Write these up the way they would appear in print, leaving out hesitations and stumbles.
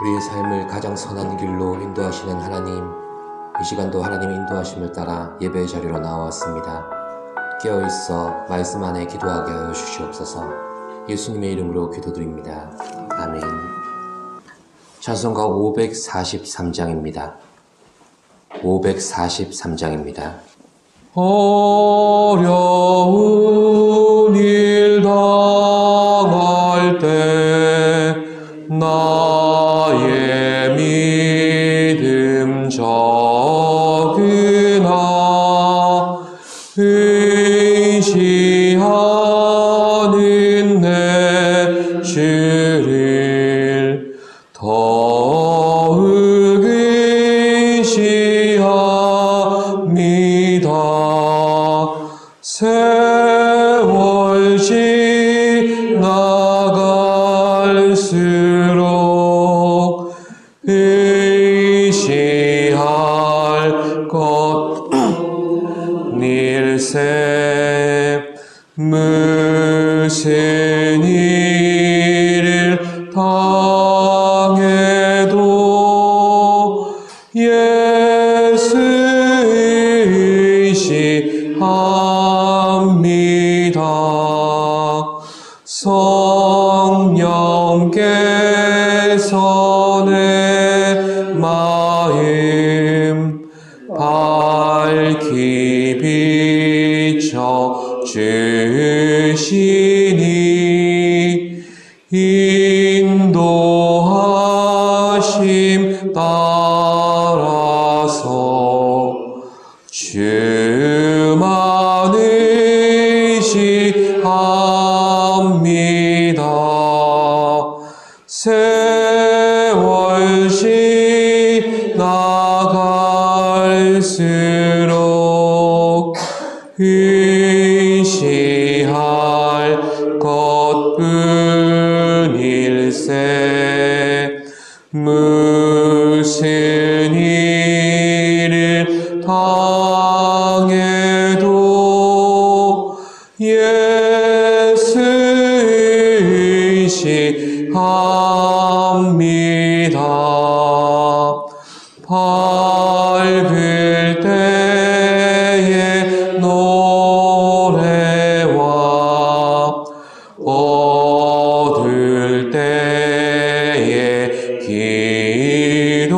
우리의 삶을 가장 선한 길로 인도하시는 하나님, 이 시간도 하나님의 인도하심을 따라 예배의 자리로 나왔습니다. 깨어있어 말씀 안에 기도하게 하여 주시옵소서. 예수님의 이름으로 기도드립니다. 아멘. 찬송가 543장입니다. 543장입니다. 어려운 일 당할 때 나의 믿음 적으나 의지하는 내 주를 더욱 의지합니다. 세월 지나갈수록 의지할 것 일세 무슨 일을 당해도 예수 의지합니다. 성령께서 내 마음 밝히 비춰 주시니 인도하심 따라서 주만 의지합니다. 세월 지나갈수록 의지할 것뿐일세 무슨 일을 당해도 예수 의지합니다. 밝을 때의 노래와 어두울 때의 기도로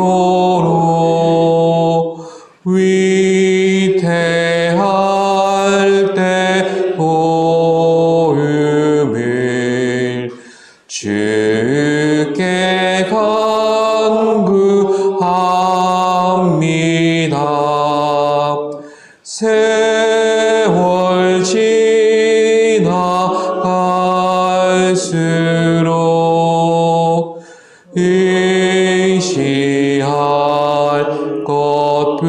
위태할 때 보음을 주께 간구합니다. 세월 지나갈수록 의지할 것뿐일세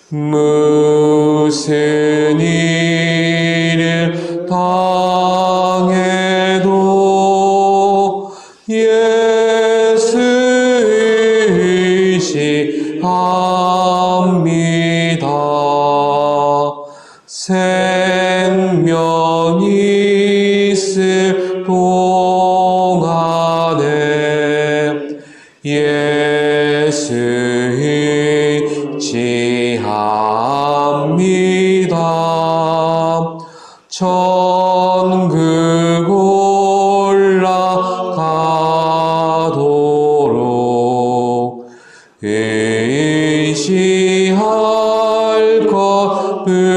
무슨 일을 당해도 예수 의지합니다. 생명이 있을 동안에 예수 의지합니다. 천국 올라가도록 의지할 것뿐일세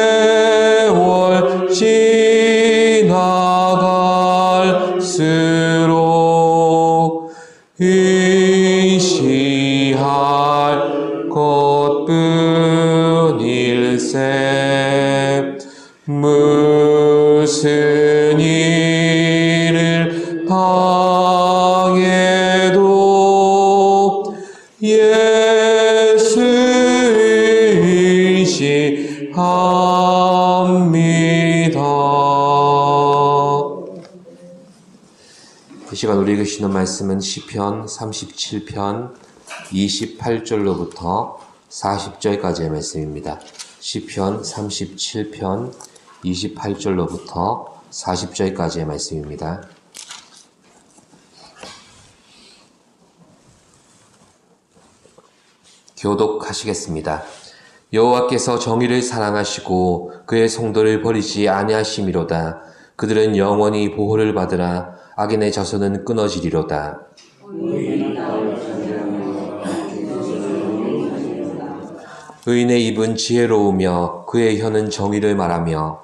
세월 지나갈수록 의지할 것뿐일세 무슨 일을 당해도 예수 의지합니다. 이 시간 우리에게 주시는 말씀은 시편 37편 28절로부터 40절까지의 말씀입니다. 시편 37편 28절로부터 40절까지의 말씀입니다. 교독하시겠습니다. 여호와께서 정의를 사랑하시고 그의 성도를 버리지 아니하심이로다. 그들은 영원히 보호를 받으라. 악인의 자손은 끊어지리로다. 의인의 입은 지혜로우며 그의 혀는 정의를 말하며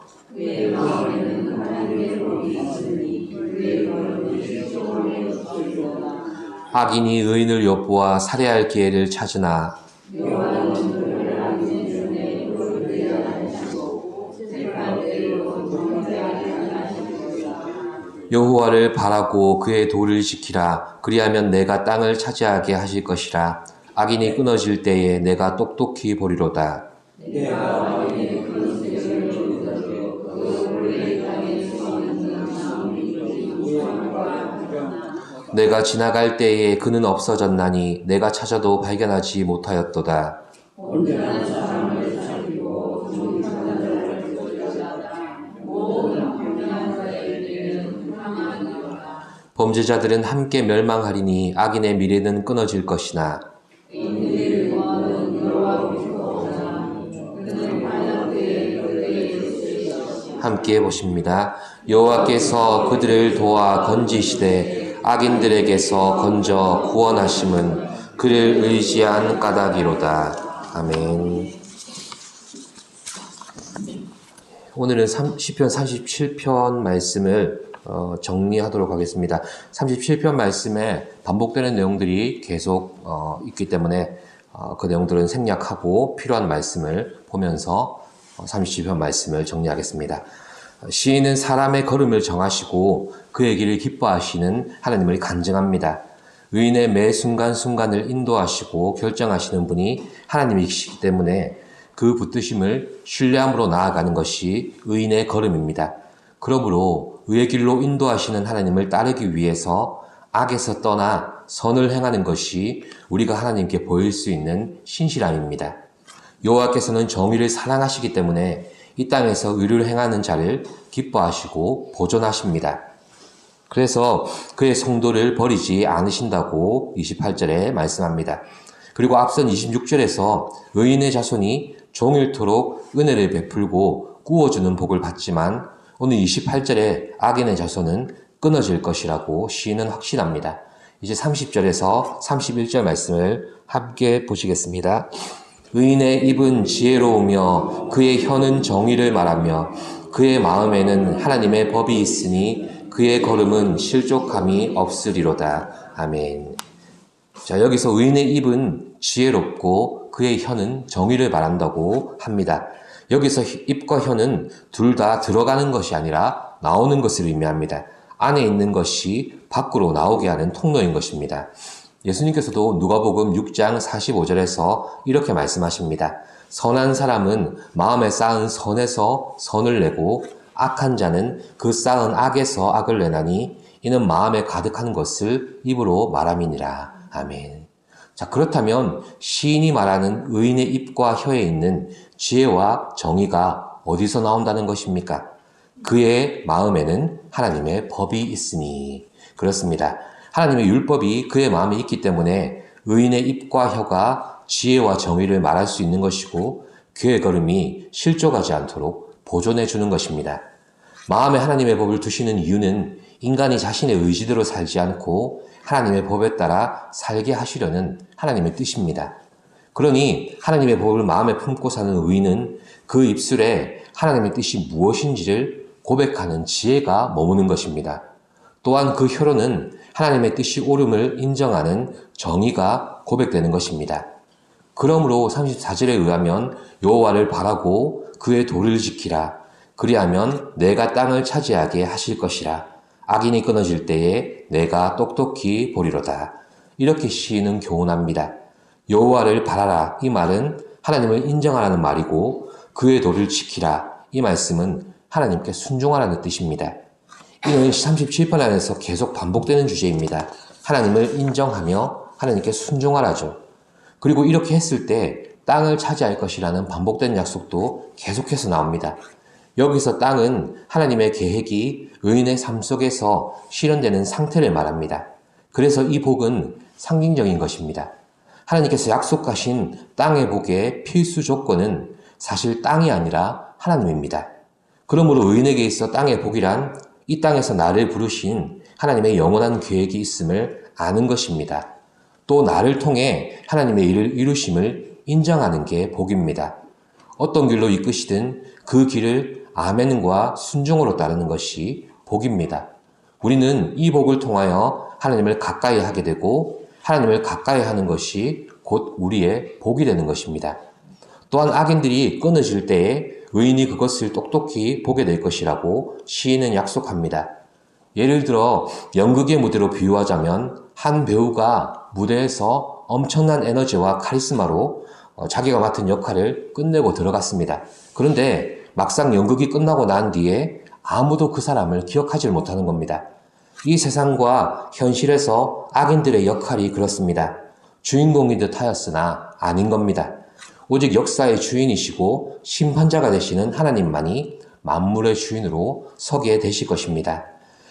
악인이 의인을 엿보아 살해할 기회를 찾으나 여호와를 바라고 그의 도를 지키라. 그리하면 내가 땅을 차지하게 하실 것이라. 악인이 끊어질 때에 내가 똑똑히 보리로다. 내가 지나갈 때에 그는 없어졌나니 내가 찾아도 발견하지 못하였도다. 범죄자들은 함께 멸망하리니 악인의 미래는 끊어질 것이나 함께 보십니다. 여호와께서 그들을 도와 건지시되 악인들에게서 건져 구원하심은 그를 의지한 까닭이로다. 아멘. 오늘은 시편 37편 말씀을 정리하도록 하겠습니다. 37편 말씀에 반복되는 내용들이 계속 있기 때문에 그 내용들은 생략하고 필요한 말씀을 보면서 37편 말씀을 정리하겠습니다. 시인은 사람의 걸음을 정하시고 그의 길을 기뻐하시는 하나님을 간증합니다. 의인의 매 순간순간을 인도하시고 결정하시는 분이 하나님이시기 때문에 그 붙드심을 신뢰함으로 나아가는 것이 의인의 걸음입니다. 그러므로 의의 길로 인도하시는 하나님을 따르기 위해서 악에서 떠나 선을 행하는 것이 우리가 하나님께 보일 수 있는 신실함입니다. 여호와께서는 정의를 사랑하시기 때문에 이 땅에서 의를 행하는 자를 기뻐하시고 보존하십니다. 그래서 그의 성도를 버리지 않으신다고 28절에 말씀합니다. 그리고 앞선 26절에서 의인의 자손이 종일토록 은혜를 베풀고 꾸어주는 복을 받지만 오늘 28절에 악인의 자손은 끊어질 것이라고 시인은 확신합니다. 이제 30절에서 31절 말씀을 함께 보시겠습니다. 의인의 입은 지혜로우며 그의 혀는 정의를 말하며 그의 마음에는 하나님의 법이 있으니 그의 걸음은 실족함이 없으리로다. 아멘. 자, 여기서 의인의 입은 지혜롭고 그의 혀는 정의를 말한다고 합니다. 여기서 입과 혀는 둘 다 들어가는 것이 아니라 나오는 것을 의미합니다. 안에 있는 것이 밖으로 나오게 하는 통로인 것입니다. 예수님께서도 누가복음 6장 45절에서 이렇게 말씀하십니다. 선한 사람은 마음에 쌓은 선에서 선을 내고 악한 자는 그 쌓은 악에서 악을 내나니 이는 마음에 가득한 것을 입으로 말함이니라. 아멘. 자, 그렇다면 시인이 말하는 의인의 입과 혀에 있는 지혜와 정의가 어디서 나온다는 것입니까? 그의 마음에는 하나님의 법이 있으니. 그렇습니다. 하나님의 율법이 그의 마음에 있기 때문에 의인의 입과 혀가 지혜와 정의를 말할 수 있는 것이고 그의 걸음이 실족하지 않도록 보존해 주는 것입니다. 마음에 하나님의 법을 두시는 이유는 인간이 자신의 의지대로 살지 않고 하나님의 법에 따라 살게 하시려는 하나님의 뜻입니다. 그러니 하나님의 법을 마음에 품고 사는 의인은 그 입술에 하나님의 뜻이 무엇인지를 고백하는 지혜가 머무는 것입니다. 또한 그 혀로는 하나님의 뜻이 옳음을 인정하는 정의가 고백되는 것입니다. 그러므로 34절에 의하면 여호와를 바라고 그의 도를 지키라. 그리하면 내가 땅을 차지하게 하실 것이라. 악인이 끊어질 때에 내가 똑똑히 보리로다. 이렇게 시인은 교훈합니다. 여호와를 바라라. 이 말은 하나님을 인정하라는 말이고 그의 도를 지키라. 이 말씀은 하나님께 순종하라는 뜻입니다. 이는 37편 안에서 계속 반복되는 주제입니다. 하나님을 인정하며 하나님께 순종하라죠. 그리고 이렇게 했을 때 땅을 차지할 것이라는 반복된 약속도 계속해서 나옵니다. 여기서 땅은 하나님의 계획이 의인의 삶 속에서 실현되는 상태를 말합니다. 그래서 이 복은 상징적인 것입니다. 하나님께서 약속하신 땅의 복의 필수 조건은 사실 땅이 아니라 하나님입니다. 그러므로 의인에게 있어 땅의 복이란 이 땅에서 나를 부르신 하나님의 영원한 계획이 있음을 아는 것입니다. 또 나를 통해 하나님의 일을 이루심을 인정하는 게 복입니다. 어떤 길로 이끄시든 그 길을 아멘과 순종으로 따르는 것이 복입니다. 우리는 이 복을 통하여 하나님을 가까이 하게 되고 하나님을 가까이 하는 것이 곧 우리의 복이 되는 것입니다. 또한 악인들이 끊어질 때에 의인이 그것을 똑똑히 보게 될 것이라고 시인은 약속합니다. 예를 들어 연극의 무대로 비유하자면 한 배우가 무대에서 엄청난 에너지와 카리스마로 자기가 맡은 역할을 끝내고 들어갔습니다. 그런데 막상 연극이 끝나고 난 뒤에 아무도 그 사람을 기억하지 못하는 겁니다. 이 세상과 현실에서 악인들의 역할이 그렇습니다. 주인공인 듯 하였으나 아닌 겁니다. 오직 역사의 주인이시고 심판자가 되시는 하나님만이 만물의 주인으로 서게 되실 것입니다.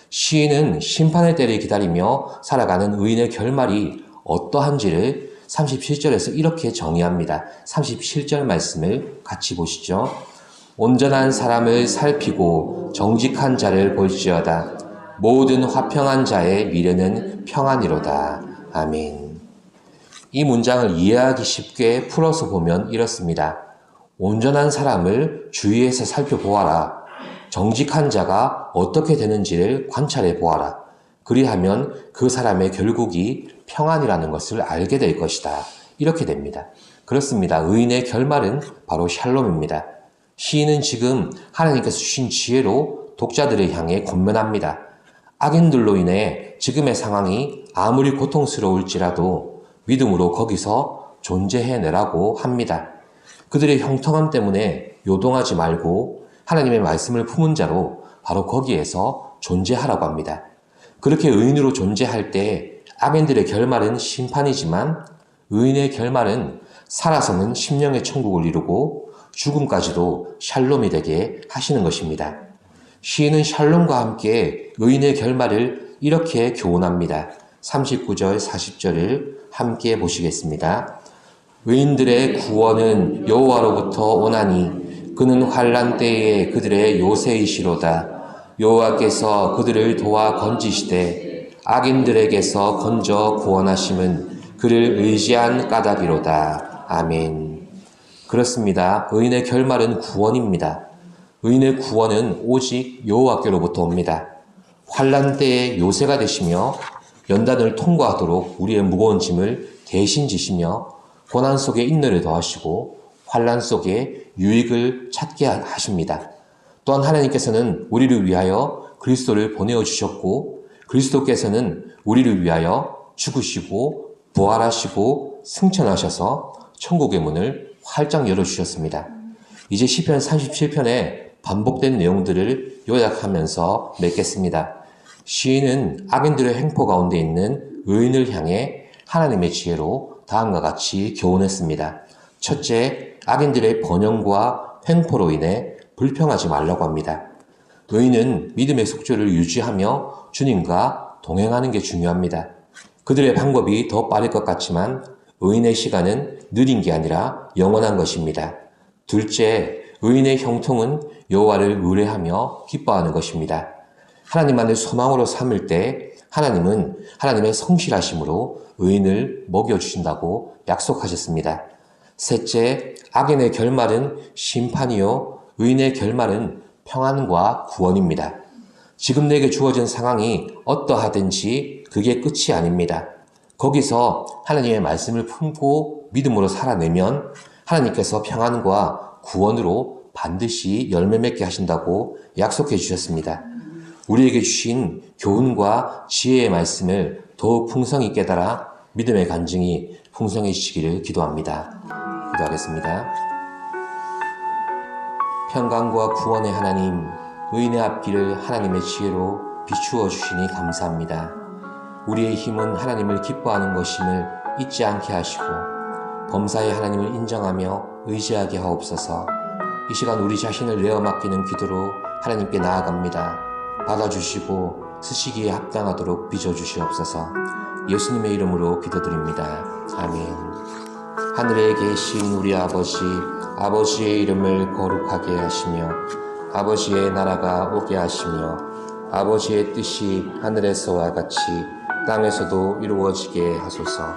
시인은 심판의 때를 기다리며 살아가는 의인의 결말이 어떠한지를 37절에서 이렇게 정의합니다. 37절 말씀을 같이 보시죠. 온전한 사람을 살피고 정직한 자를 볼지어다. 모든 화평한 자의 미래는 평안이로다. 아멘. 이 문장을 이해하기 쉽게 풀어서 보면 이렇습니다. 온전한 사람을 주위에서 살펴보아라. 정직한 자가 어떻게 되는지를 관찰해 보아라. 그리하면 그 사람의 결국이 평안이라는 것을 알게 될 것이다. 이렇게 됩니다. 그렇습니다. 의인의 결말은 바로 샬롬입니다. 시인은 지금 하나님께서 주신 지혜로 독자들을 향해 권면합니다. 악인들로 인해 지금의 상황이 아무리 고통스러울지라도 믿음으로 거기서 존재해내라고 합니다. 그들의 형통함 때문에 요동하지 말고 하나님의 말씀을 품은 자로 바로 거기에서 존재하라고 합니다. 그렇게 의인으로 존재할 때 악인들의 결말은 심판이지만 의인의 결말은 살아서는 심령의 천국을 이루고 죽음까지도 샬롬이 되게 하시는 것입니다. 시인은 샬롬과 함께 의인의 결말을 이렇게 교훈합니다. 39절, 40절을 함께 보시겠습니다. 의인들의 구원은 여호와로부터 오나니 그는 환난 때에 그들의 요새이시로다. 여호와께서 그들을 도와 건지시되 악인들에게서 건져 구원하심은 그를 의지한 까닭이로다. 아멘. 그렇습니다. 의인의 결말은 구원입니다. 의인의 구원은 오직 여호와께로부터 옵니다. 환난 때에 요새가 되시며 연단을 통과하도록 우리의 무거운 짐을 대신 지시며 고난 속에 인내를 더하시고 환난 속에 유익을 찾게 하십니다. 또한 하나님께서는 우리를 위하여 그리스도를 보내어 주셨고 그리스도께서는 우리를 위하여 죽으시고 부활하시고 승천하셔서 천국의 문을 활짝 열어주셨습니다. 이제 시편 37편에 반복된 내용들을 요약하면서 맺겠습니다. 시인은 악인들의 횡포 가운데 있는 의인을 향해 하나님의 지혜로 다음과 같이 교훈했습니다. 첫째, 악인들의 번영과 횡포로 인해 불평하지 말라고 합니다. 의인은 믿음의 속죄를 유지하며 주님과 동행하는 게 중요합니다. 그들의 방법이 더 빠를 것 같지만 의인의 시간은 느린 게 아니라 영원한 것입니다. 둘째, 의인의 형통은 여호와를 의뢰하며 기뻐하는 것입니다. 하나님만을 소망으로 삼을 때 하나님은 하나님의 성실하심으로 의인을 먹여주신다고 약속하셨습니다. 셋째, 악인의 결말은 심판이요 의인의 결말은 평안과 구원입니다. 지금 내게 주어진 상황이 어떠하든지 그게 끝이 아닙니다. 거기서 하나님의 말씀을 품고 믿음으로 살아내면 하나님께서 평안과 구원으로 반드시 열매 맺게 하신다고 약속해 주셨습니다. 우리에게 주신 교훈과 지혜의 말씀을 더욱 풍성히 깨달아 믿음의 간증이 풍성해지시기를 기도합니다. 기도하겠습니다. 평강과 구원의 하나님, 의인의 앞길을 하나님의 지혜로 비추어 주시니 감사합니다. 우리의 힘은 하나님을 기뻐하는 것임을 잊지 않게 하시고 범사의 하나님을 인정하며 의지하게 하옵소서. 이 시간 우리 자신을 내어 맡기는 기도로 하나님께 나아갑니다. 받아주시고 쓰시기에 합당하도록 빚어주시옵소서. 예수님의 이름으로 기도드립니다. 아멘. 하늘에 계신 우리 아버지, 아버지의 이름을 거룩하게 하시며 아버지의 나라가 오게 하시며 아버지의 뜻이 하늘에서와 같이 땅에서도 이루어지게 하소서.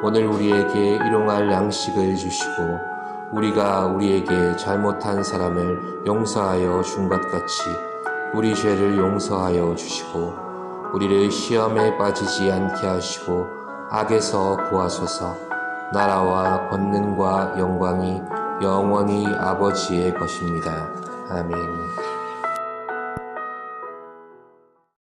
오늘 우리에게 일용할 양식을 주시고 우리가 우리에게 잘못한 사람을 용서하여 준 것 같이 우리 죄를 용서하여 주시고 우리를 시험에 빠지지 않게 하시고 악에서 구하소서. 나라와 권능과 영광이 영원히 아버지의 것입니다. 아멘.